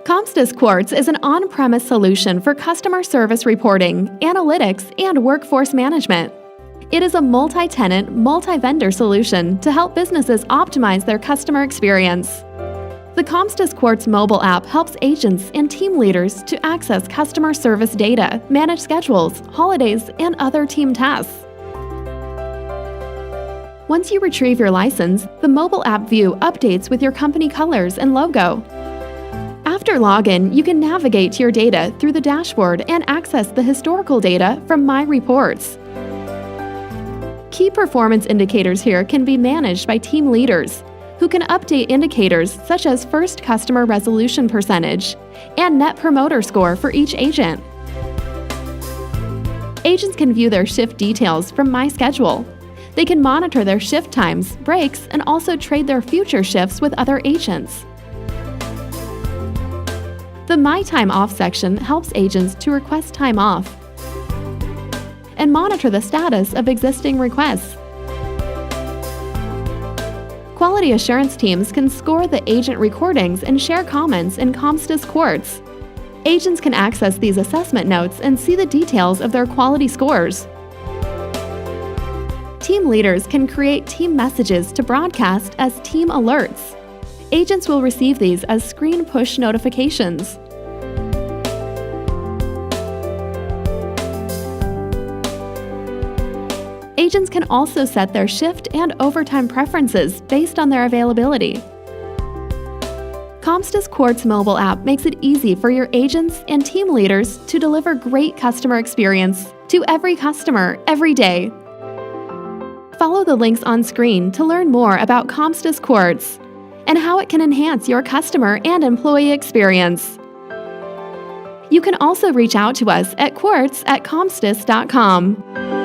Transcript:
Comstice Quartz is an on-premise solution for customer service reporting, analytics, and workforce management. It is a multi-tenant, multi-vendor solution to help businesses optimize their customer experience. The Comstice Quartz mobile app helps agents and team leaders to access customer service data, manage schedules, holidays, and other team tasks. Once you retrieve your license, the mobile app view updates with your company colors and logo. After login, you can navigate to your data through the dashboard and access the historical data from My Reports. Key performance indicators here can be managed by team leaders, who can update indicators such as first customer resolution percentage and Net Promoter Score for each agent. Agents can view their shift details from My Schedule. They can monitor their shift times, breaks, and also trade their future shifts with other agents. The My Time Off section helps agents to request time off and monitor the status of existing requests. Quality assurance teams can score the agent recordings and share comments in Comstice Quartz. Agents can access these assessment notes and see the details of their quality scores. Team leaders can create team messages to broadcast as team alerts. Agents will receive these as screen push notifications. Agents can also set their shift and overtime preferences based on their availability. Comstice Quartz mobile app makes it easy for your agents and team leaders to deliver great customer experience to every customer every day. Follow the links on screen to learn more about Comstice Quartz and how it can enhance your customer and employee experience. You can also reach out to us at quartz@comstice.com.